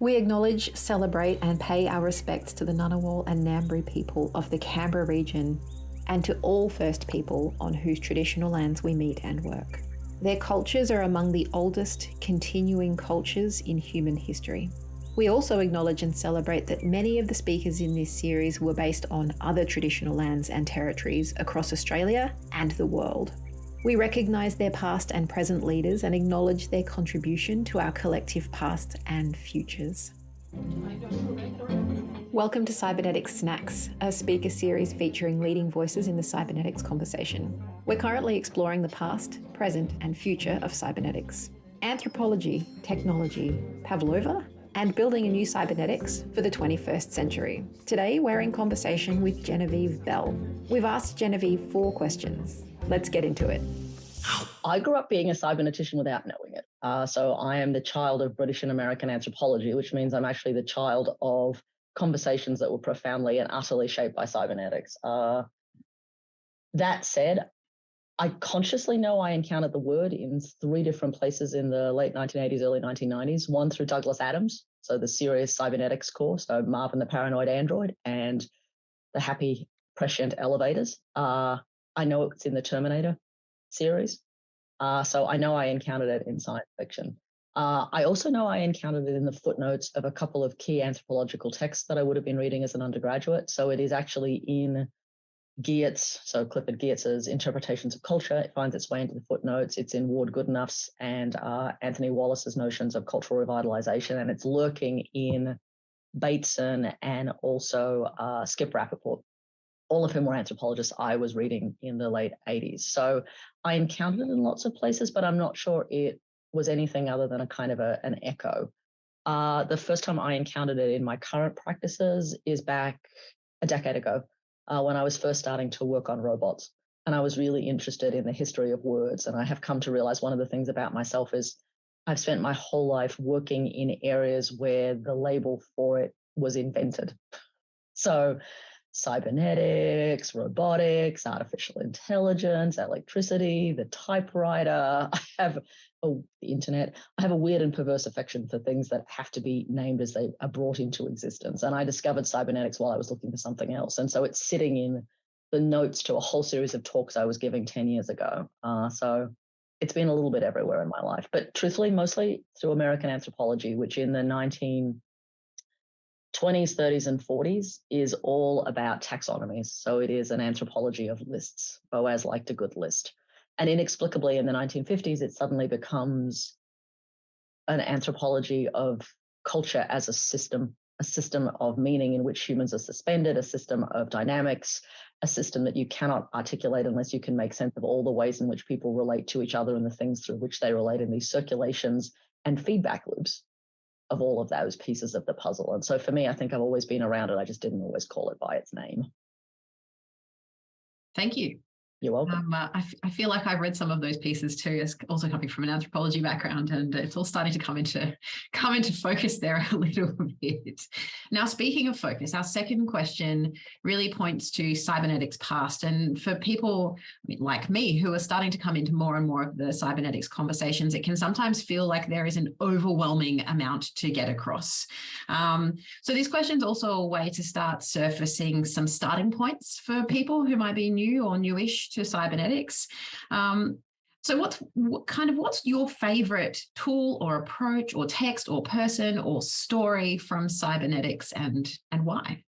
We acknowledge, celebrate, and pay our respects to the Ngunnawal and Ngambri people of the Canberra region and to all First People on whose traditional lands we meet and work. Their cultures are among the oldest continuing cultures in human history. We also acknowledge and celebrate that many of the speakers in this series were based on other traditional lands and territories across Australia and the world. We recognise their past and present leaders and acknowledge their contribution to our collective past and futures. Welcome to Cybernetics Snacks, a speaker series featuring leading voices in the cybernetics conversation. We're currently exploring the past, present, and future of cybernetics. Anthropology, technology, Pavlova, and building a new cybernetics for the 21st century. Today, we're in conversation with Genevieve Bell. We've asked Genevieve 4 questions. Let's get into it. I grew up being a cybernetician without knowing it. So I am the child of British and American anthropology, which means I'm actually the child of conversations that were profoundly and utterly shaped by cybernetics. That said, I consciously know I encountered the word in 3 different places in the late 1980s, early 1990s. One through Douglas Adams, so the serious cybernetics course, so Marvin the Paranoid Android and the Happy Prescient Elevators. I know it's in the Terminator series. So I know I encountered it in science fiction. I also know I encountered it in the footnotes of a couple of key anthropological texts that I would have been reading as an undergraduate. So it is actually in Geertz, so Clifford Geertz's Interpretations of Culture. It finds its way into the footnotes. It's in Ward Goodenough's and Anthony Wallace's notions of cultural revitalization, and it's lurking in Bateson and also Skip Rappaport, all of whom were anthropologists I was reading in the late 80s. So I encountered it in lots of places, but I'm not sure it was anything other than a kind of an echo. The first time I encountered it in my current practices is back a decade ago when I was first starting to work on robots. And I was really interested in the history of words. And I have come to realize one of the things about myself is I've spent my whole life working in areas where the label for it was invented. So cybernetics, robotics, artificial intelligence, electricity, the typewriter. I have the internet. I have a weird and perverse affection for things that have to be named as they are brought into existence. And I discovered cybernetics while I was looking for something else. And so it's sitting in the notes to a whole series of talks I was giving 10 years ago. So it's been a little bit everywhere in my life, but truthfully, mostly through American anthropology, which in the 1920s, 30s, and 40s is all about taxonomies. So it is an anthropology of lists. Boas liked a good list. And inexplicably in the 1950s, it suddenly becomes an anthropology of culture as a system of meaning in which humans are suspended, a system of dynamics, a system that you cannot articulate unless you can make sense of all the ways in which people relate to each other and the things through which they relate in these circulations and feedback loops of all of those pieces of the puzzle. And so for me, I think I've always been around it. I just didn't always call it by its name. Thank you. You're welcome. I feel like I've read some of those pieces too, as also coming from an anthropology background, and it's all starting to come into focus there a little bit. Now, speaking of focus, our second question really points to cybernetics past, and for people like me who are starting to come into more and more of the cybernetics conversations, it can sometimes feel like there is an overwhelming amount to get across. So this question is also a way to start surfacing some starting points for people who might be new or newish to cybernetics. So what's your favorite tool or approach or text or person or story from cybernetics, and why?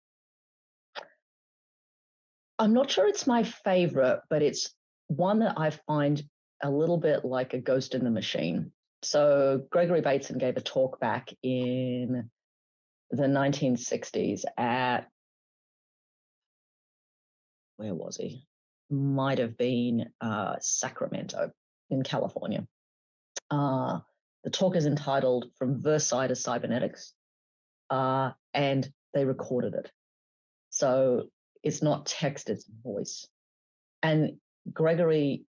I'm not sure it's my favorite, but it's one that I find a little bit like a ghost in the machine. So Gregory Bateson gave a talk back in the 1960s at, where was he? Might have been Sacramento in California. The talk is entitled From Versailles to Cybernetics, and they recorded it. So it's not text, it's voice. And Gregory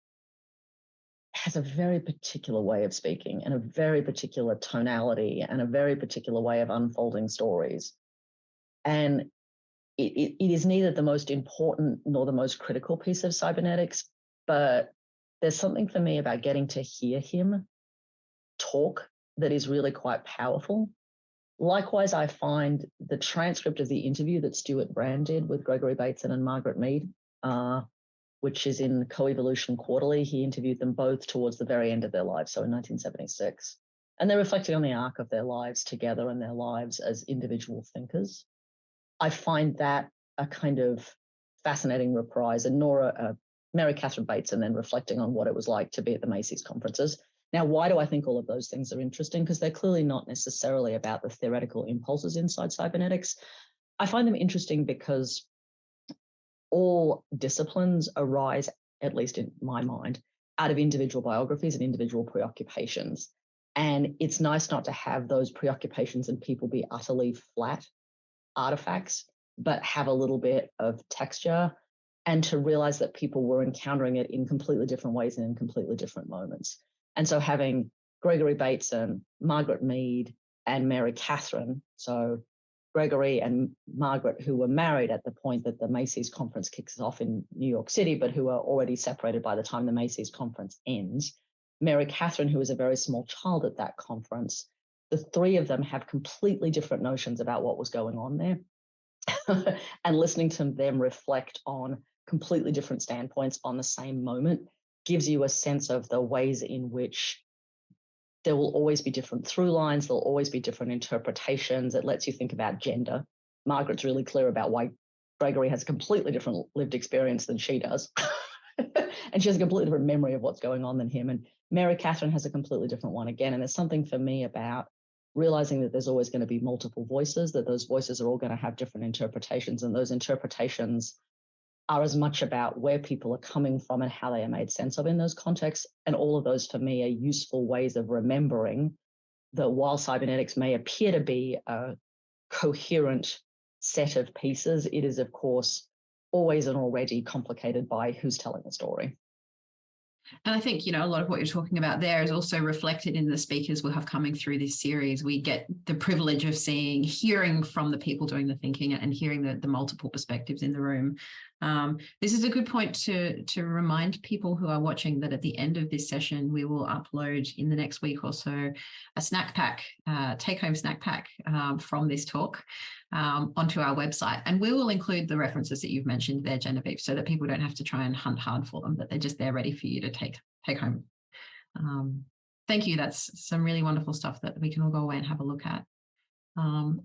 has a very particular way of speaking and a very particular tonality and a very particular way of unfolding stories. And it is neither the most important nor the most critical piece of cybernetics, but there's something for me about getting to hear him talk that is really quite powerful. Likewise, I find the transcript of the interview that Stuart Brand did with Gregory Bateson and Margaret Mead, which is in Coevolution Quarterly. He interviewed them both towards the very end of their lives, so in 1976. And they're reflecting on the arc of their lives together and their lives as individual thinkers. I find that a kind of fascinating reprise. And Mary Catherine Bateson then reflecting on what it was like to be at the Macy's conferences. Now, why do I think all of those things are interesting? Because they're clearly not necessarily about the theoretical impulses inside cybernetics. I find them interesting because all disciplines arise, at least in my mind, out of individual biographies and individual preoccupations. And it's nice not to have those preoccupations and people be utterly flat artifacts, but have a little bit of texture, and to realize that people were encountering it in completely different ways and in completely different moments. And so having Gregory Bateson, Margaret Mead, and Mary Catherine, so Gregory and Margaret, who were married at the point that the Macy's conference kicks off in New York City, but who are already separated by the time the Macy's conference ends. Mary Catherine, who was a very small child at that conference. The three of them have completely different notions about what was going on there. And listening to them reflect on completely different standpoints on the same moment gives you a sense of the ways in which there will always be different through lines. There'll always be different interpretations. It lets you think about gender. Margaret's really clear about why Gregory has a completely different lived experience than she does. And she has a completely different memory of what's going on than him. And Mary Catherine has a completely different one again. And there's something for me about realizing that there's always going to be multiple voices, that those voices are all going to have different interpretations. And those interpretations are as much about where people are coming from and how they are made sense of in those contexts. And all of those, for me, are useful ways of remembering that while cybernetics may appear to be a coherent set of pieces, it is, of course, always and already complicated by who's telling the story. And I think, a lot of what you're talking about there is also reflected in the speakers we'll have coming through this series. We get the privilege of hearing from the people doing the thinking and hearing the multiple perspectives in the room. This is a good point to remind people who are watching that at the end of this session, we will upload in the next week or so a snack pack, take-home snack pack from this talk onto our website. And we will include the references that you've mentioned there, Genevieve, so that people don't have to try and hunt hard for them, that they're just there ready for you to take home. Thank you. That's some really wonderful stuff that we can all go away and have a look at.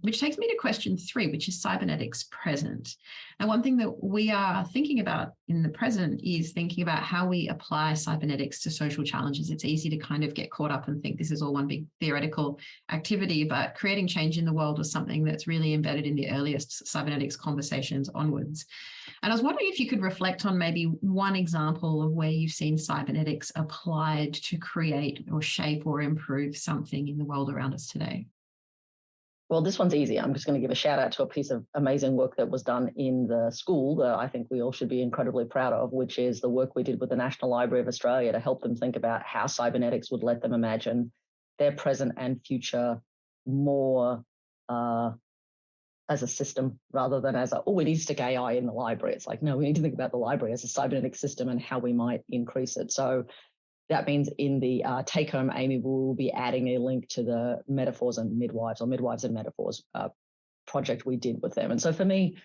Which takes me to question 3, which is cybernetics present. And one thing that we are thinking about in the present is thinking about how we apply cybernetics to social challenges. It's easy to kind of get caught up and think this is all one big theoretical activity, but creating change in the world was something that's really embedded in the earliest cybernetics conversations onwards. And I was wondering if you could reflect on maybe one example of where you've seen cybernetics applied to create or shape or improve something in the world around us today. Well, this one's easy. I'm just going to give a shout out to a piece of amazing work that was done in the school that I think we all should be incredibly proud of, which is the work we did with the National Library of Australia to help them think about how cybernetics would let them imagine their present and future more as a system rather than as we need to stick AI in the library. It's like, no, we need to think about the library as a cybernetic system and how we might increase it. So that means in the take-home, Amy, will be adding a link to the Metaphors and Midwives, or Midwives and Metaphors project we did with them. And so for me,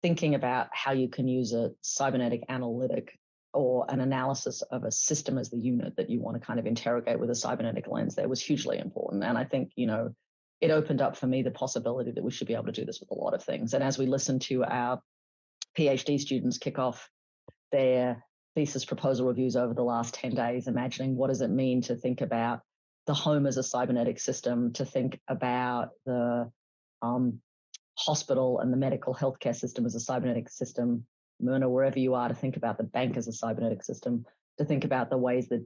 thinking about how you can use a cybernetic analytic or an analysis of a system as the unit that you want to kind of interrogate with a cybernetic lens there was hugely important. And I think, it opened up for me the possibility that we should be able to do this with a lot of things. And as we listen to our PhD students kick off their thesis proposal reviews over the last 10 days, imagining what does it mean to think about the home as a cybernetic system, to think about the hospital and the medical healthcare system as a cybernetic system, Myrna, wherever you are, to think about the bank as a cybernetic system, to think about the ways that,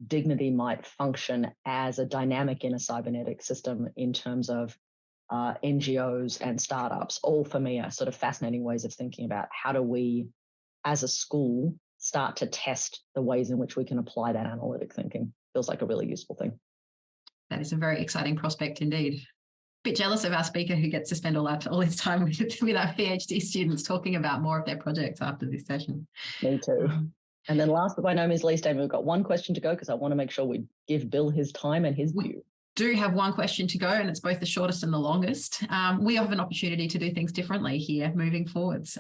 dignity might function as a dynamic in a cybernetic system in terms of NGOs and startups, all for me are sort of fascinating ways of thinking about how do we, as a school, start to test the ways in which we can apply that analytic thinking. Feels like a really useful thing. That is a very exciting prospect indeed. Bit jealous of our speaker who gets to spend all his time with our PhD students talking about more of their projects after this session. Me too. And then last but by no means least, Amy, we've got one question to go because I want to make sure we give Bill his time and his view. do have one question to go, and it's both the shortest and the longest. We have an opportunity to do things differently here moving forwards.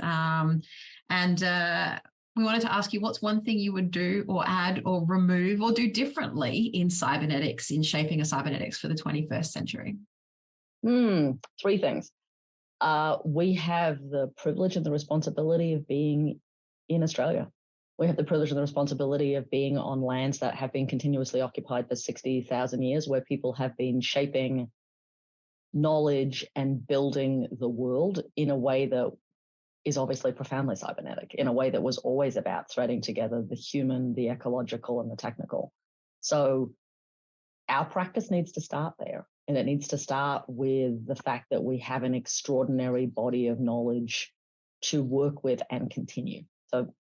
We wanted to ask you, what's one thing you would do or add or remove or do differently in cybernetics, in shaping a cybernetics for the 21st century? 3 things. We have the privilege and the responsibility of being in Australia. We have the privilege and the responsibility of being on lands that have been continuously occupied for 60,000 years, where people have been shaping knowledge and building the world in a way that is obviously profoundly cybernetic, in a way that was always about threading together the human, the ecological, and the technical. So our practice needs to start there. And it needs to start with the fact that we have an extraordinary body of knowledge to work with and continue. So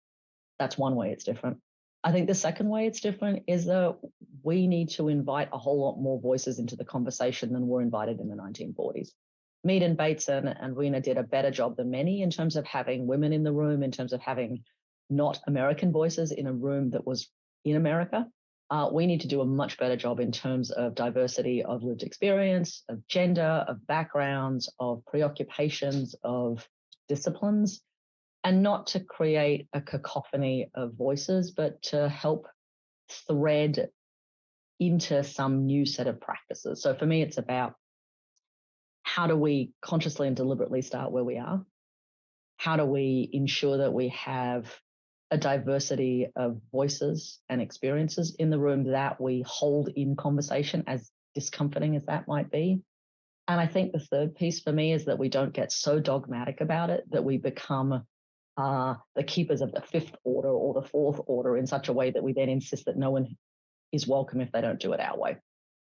that's one way it's different. I think the second way it's different is that we need to invite a whole lot more voices into the conversation than were invited in the 1940s. Mead and Bateson and Rena did a better job than many in terms of having women in the room, in terms of having not American voices in a room that was in America. We need to do a much better job in terms of diversity of lived experience, of gender, of backgrounds, of preoccupations, of disciplines, and not to create a cacophony of voices, but to help thread into some new set of practices. So for me, it's about how do we consciously and deliberately start where we are? How do we ensure that we have a diversity of voices and experiences in the room that we hold in conversation, as discomforting as that might be? And I think the third piece for me is that we don't get so dogmatic about it that we become the keepers of the fifth order or the fourth order in such a way that we then insist that no one is welcome if they don't do it our way.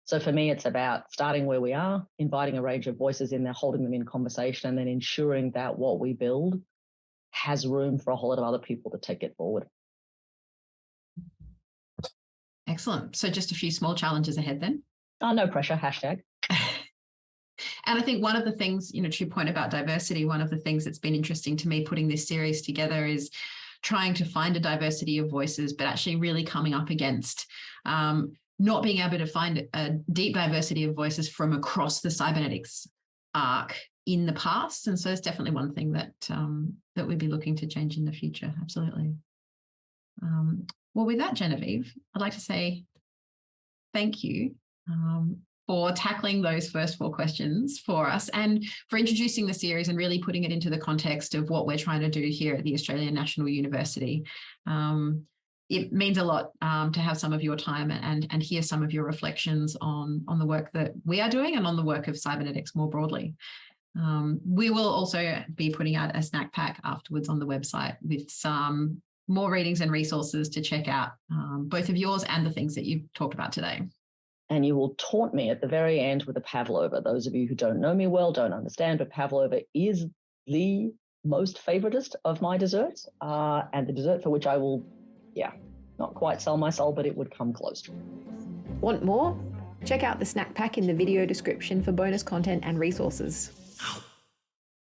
So for me, it's about starting where we are, inviting a range of voices in there, holding them in conversation, and then ensuring that what we build has room for a whole lot of other people to take it forward. Excellent. So just a few small challenges ahead then. No pressure, hashtag. And I think one of the things, to your point about diversity, one of the things that's been interesting to me putting this series together is trying to find a diversity of voices, but actually really coming up against not being able to find a deep diversity of voices from across the cybernetics arc in the past. And so it's definitely one thing that that we'd be looking to change in the future. Absolutely. Well, with that, Genevieve, I'd like to say thank you for tackling those first 4 questions for us and for introducing the series and really putting it into the context of what we're trying to do here at the Australian National University. It means a lot to have some of your time and hear some of your reflections on the work that we are doing and on the work of cybernetics more broadly. We will also be putting out a snack pack afterwards on the website with some more readings and resources to check out, both of yours and the things that you've talked about today. And you will taunt me at the very end with a pavlova. Those of you who don't know me well don't understand, but pavlova is the most favoritist of my desserts, and the dessert for which I will, not quite sell my soul, but it would come close. Want more? Check out the snack pack in the video description for bonus content and resources.